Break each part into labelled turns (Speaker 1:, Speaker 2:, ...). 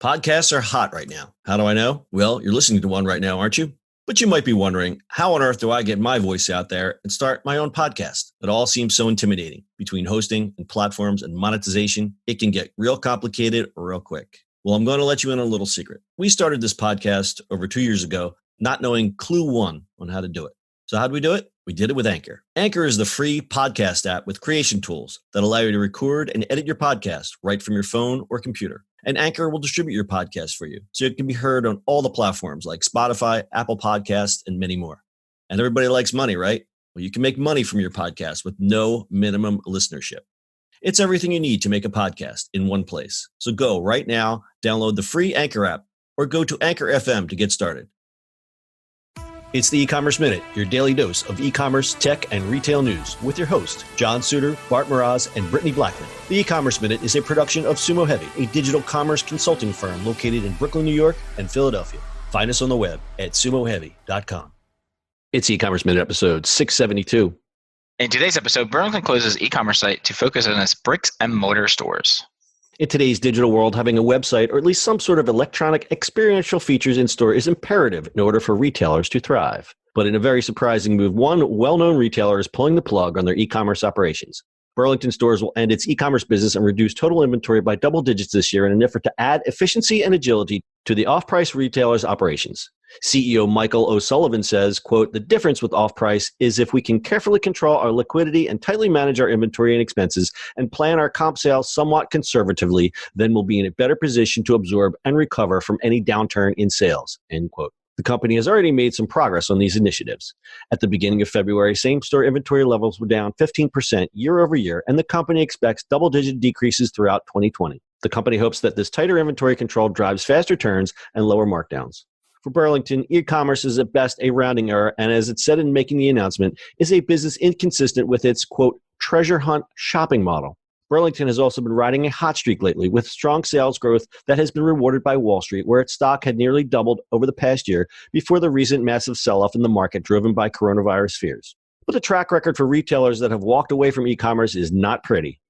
Speaker 1: Podcasts are hot right now. How do I know? Well, you're listening to one right now, aren't you? But you might be wondering, how on earth do I get my voice out there and start my own podcast? It all seems so intimidating. Between hosting and platforms and monetization, it can get real complicated real quick. Well, I'm going to let you in on a little secret. We started this podcast over 2 years ago, not knowing clue one on how to do it. So how do we do it? We did it with Anchor. Anchor is the free podcast app with creation tools that allow you to record and edit your podcast right from your phone or computer. And Anchor will distribute your podcast for you, so it can be heard on all the platforms like Spotify, Apple Podcasts, and many more. And everybody likes money, right? Well, you can make money from your podcast with no minimum listenership. It's everything you need to make a podcast in one place. So go right now, download the free Anchor app, or go to Anchor FM to get started. It's the eCommerce Minute, your daily dose of e-commerce, tech, and retail news with your host, John Suder, Bart, Mroz, and Brittany Blackman. The eCommerce Minute is a production of SUMO Heavy, a digital commerce consulting firm located in Brooklyn, New York, and Philadelphia. Find us on the web at sumoheavy.com. It's eCommerce Minute episode 672.
Speaker 2: In today's episode, Burlington closes e-commerce site to focus on its bricks and mortar stores.
Speaker 1: In today's digital world, having a website or at least some sort of electronic experiential features in store is imperative in order for retailers to thrive. But in a very surprising move, one well-known retailer is pulling the plug on their e-commerce operations. Burlington Stores will end its e-commerce business and reduce total inventory by double digits this year in an effort to add efficiency and agility to the off-price retailers' operations. CEO Michael O'Sullivan says, quote, "The difference with off-price is if we can carefully control our liquidity and tightly manage our inventory and expenses and plan our comp sales somewhat conservatively, then we'll be in a better position to absorb and recover from any downturn in sales," end quote. The company has already made some progress on these initiatives. At the beginning of February, same-store inventory levels were down 15% year over year, and the company expects double-digit decreases throughout 2020. The company hopes that this tighter inventory control drives faster turns and lower markdowns. For Burlington, e-commerce is at best a rounding error, and as it said in making the announcement, is a business inconsistent with its, quote, treasure hunt shopping model. Burlington has also been riding a hot streak lately with strong sales growth that has been rewarded by Wall Street, where its stock had nearly doubled over the past year before the recent massive sell-off in the market driven by coronavirus fears. But the track record for retailers that have walked away from e-commerce is not pretty.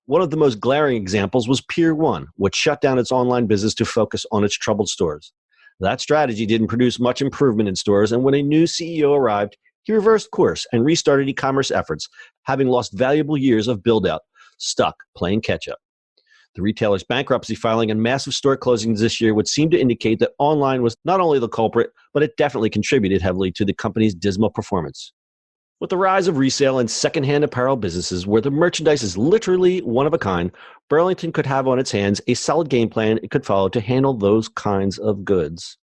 Speaker 1: One of the most glaring examples was Pier 1, which shut down its online business to focus on its troubled stores. That strategy didn't produce much improvement in stores, and when a new CEO arrived, he reversed course and restarted e-commerce efforts, having lost valuable years of build-out, stuck playing catch-up. The retailer's bankruptcy filing and massive store closings this year would seem to indicate that online was not only the culprit, but it definitely contributed heavily to the company's dismal performance. With the rise of resale and secondhand apparel businesses where the merchandise is literally one of a kind, Burlington could have on its hands a solid game plan it could follow to handle those kinds of goods.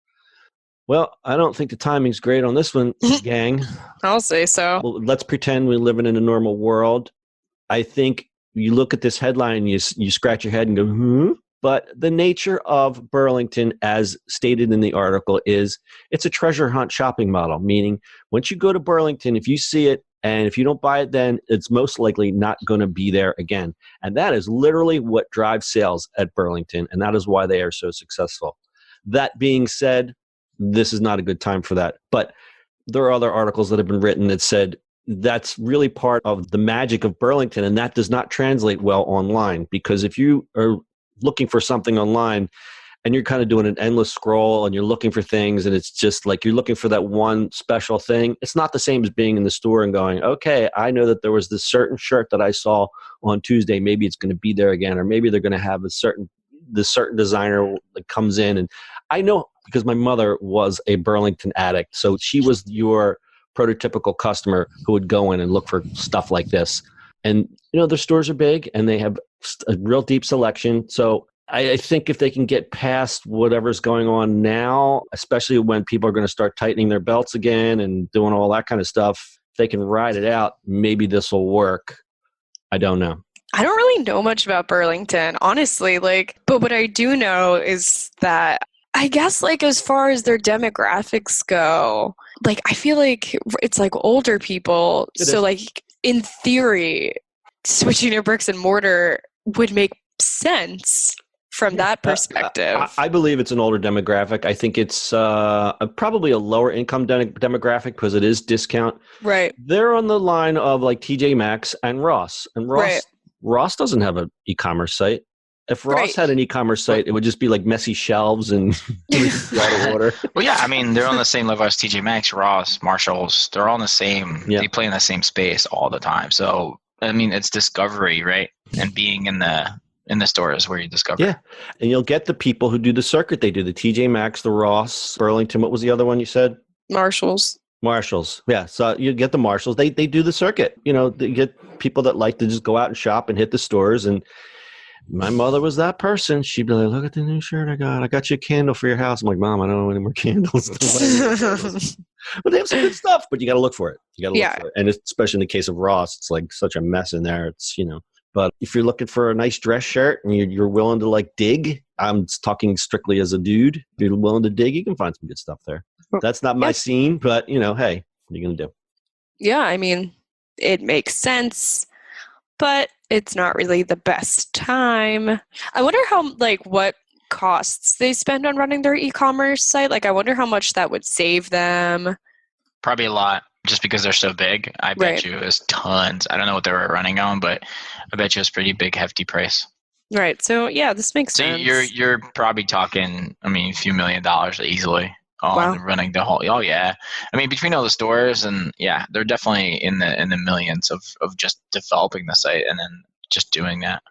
Speaker 1: Well, I don't think the timing's great on this one, gang.
Speaker 3: I'll say so.
Speaker 1: Well, let's pretend we're living in a normal world. I think you look at this headline and you scratch your head and go, But the nature of Burlington, as stated in the article, is it's a treasure hunt shopping model, meaning once you go to Burlington, if you see it and if you don't buy it then, it's most likely not going to be there again. And that is literally what drives sales at Burlington, and that is why they are so successful. That being said, this is not a good time for that. But there are other articles that have been written that said, that's really part of the magic of Burlington, and that does not translate well online, because if you are looking for something online and you're kind of doing an endless scroll and you're looking for things and it's just like you're looking for that one special thing, it's not the same as being in the store and going, okay, I know that there was this certain shirt that I saw on Tuesday, maybe it's going to be there again, or maybe they're going to have this certain designer that comes in. And I know because my mother was a Burlington addict, so she was your prototypical customer who would go in and look for stuff like this. And, their stores are big and they have a real deep selection. So I think if they can get past whatever's going on now, especially when people are going to start tightening their belts again and doing all that kind of stuff, if they can ride it out, maybe this will work. I don't know.
Speaker 3: I don't really know much about Burlington, honestly. But what I do know is that I guess as far as their demographics go, I feel like it's older people. So in theory, switching to bricks and mortar would make sense from that perspective.
Speaker 1: I believe it's an older demographic. I think it's probably a lower income demographic because it is discount.
Speaker 3: Right.
Speaker 1: They're on the line of TJ Maxx and Ross. And Ross doesn't have an e-commerce site. If Ross
Speaker 3: Right.
Speaker 1: had an e-commerce site, it would just be like messy shelves and out of order.
Speaker 2: Well, yeah, I mean, they're on the same level as TJ Maxx, Ross, Marshalls. They're all in the same.
Speaker 1: Yeah.
Speaker 2: They play in the same space all the time. So, I mean, it's discovery, right? And being in the stores where you discover.
Speaker 1: Yeah, and you'll get the people who do the circuit. They do the TJ Maxx, the Ross, Burlington. What was the other one you said?
Speaker 3: Marshalls.
Speaker 1: Marshalls. Yeah, so you get the Marshalls. They do the circuit. You know, they get people that like to just go out and shop and hit the stores. And my mother was that person. She'd be like, look at the new shirt I got. I got you a candle for your house. I'm like, Mom, I don't know any more candles. But they have some good stuff, but you got to look for it. You got to look for it. And especially in the case of Ross, it's like such a mess in there. It's, you know, but if you're looking for a nice dress shirt and you're willing to like dig, I'm talking strictly as a dude. If you're willing to dig, you can find some good stuff there. That's not my scene, but you know, hey, what are you going to do?
Speaker 3: Yeah, I mean, it makes sense, but it's not really the best time. I wonder how, like, what costs they spend on running their e-commerce site. Like, I wonder how much that would save them.
Speaker 2: Probably a lot, just because they're so big. I bet you it was tons. I don't know what they were running on, but I bet you it's pretty big, hefty price.
Speaker 3: Right. So yeah, this makes sense.
Speaker 2: So you're probably talking, I mean, a few $1 million easily on running the whole. Oh yeah, I mean, between all the stores and yeah, they're definitely in the millions of just developing the site and then just doing that.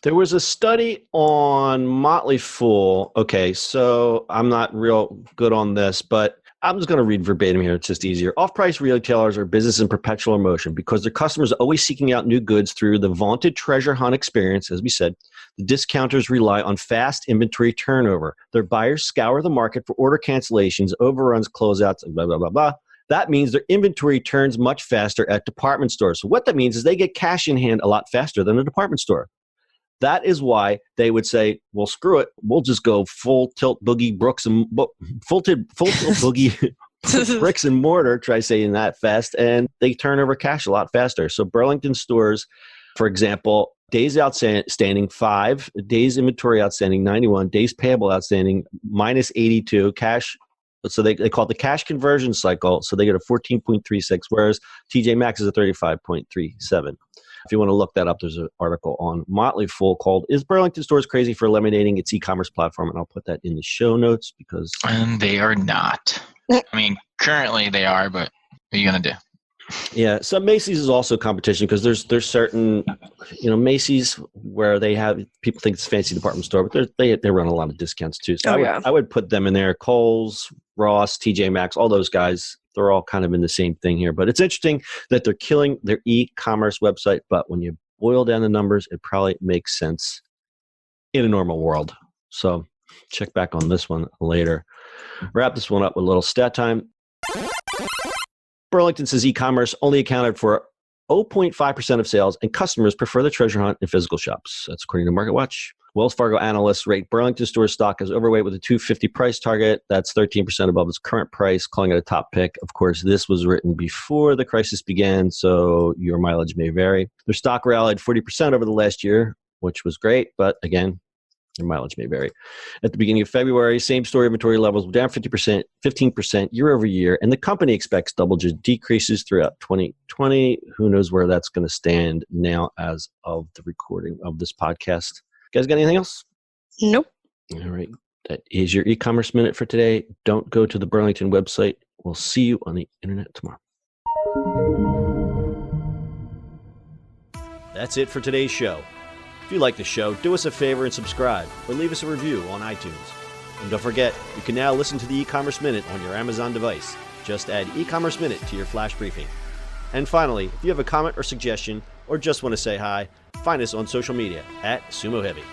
Speaker 1: There was a study on Motley Fool. Okay, so I'm not real good on this, but I'm just going to read verbatim here. It's just easier. Off-price retailers are business in perpetual motion because their customers are always seeking out new goods through the vaunted treasure hunt experience. As we said, the discounters rely on fast inventory turnover. Their buyers scour the market for order cancellations, overruns, closeouts, and blah, blah, blah, blah. That means their inventory turns much faster at department stores. So what that means is they get cash in hand a lot faster than a department store. That is why they would say, well, screw it. We'll just go full tilt boogie bricks and full tilt boogie bricks and mortar, try saying that fast, and they turn over cash a lot faster. So Burlington stores, for example, days outstanding 5, days inventory outstanding 91, days payable outstanding minus 82, cash. So they call it the cash conversion cycle. So they get a 14.36, whereas TJ Maxx is a 35.37. If you want to look that up, there's an article on Motley Fool called "Is Burlington Stores Crazy for Eliminating Its E-Commerce Platform?" And I'll put that in the show notes because...
Speaker 2: And they are not. I mean, currently they are, but what are you going to do?
Speaker 1: Yeah, so Macy's is also competition because there's certain, you know, Macy's where they have, people think it's a fancy department store, but they run a lot of discounts too. So I would put them in there. Kohl's, Ross, TJ Maxx, all those guys, they're all kind of in the same thing here. But it's interesting that they're killing their e-commerce website. But when you boil down the numbers, it probably makes sense in a normal world. So check back on this one later. Wrap this one up with a little stat time. Burlington says e-commerce only accounted for 0.5% of sales, and customers prefer the treasure hunt in physical shops. That's according to MarketWatch. Wells Fargo analysts rate Burlington store stock as overweight with a $250 price target. That's 13% above its current price, calling it a top pick. Of course, this was written before the crisis began, so your mileage may vary. Their stock rallied 40% over the last year, which was great, but again, your mileage may vary. At the beginning of February, same-store inventory levels were down 15% year over year, and the company expects double-digit decreases throughout 2020. Who knows where that's going to stand now as of the recording of this podcast. You guys got anything else?
Speaker 3: Nope.
Speaker 1: All right. That is your e-commerce minute for today. Don't go to the Burlington website. We'll see you on the internet tomorrow. That's it for today's show. If you like the show, do us a favor and subscribe or leave us a review on iTunes. And don't forget, you can now listen to the e-commerce minute on your Amazon device. Just add e-commerce minute to your flash briefing. And finally, if you have a comment or suggestion or just want to say hi, find us on social media at SUMO Heavy.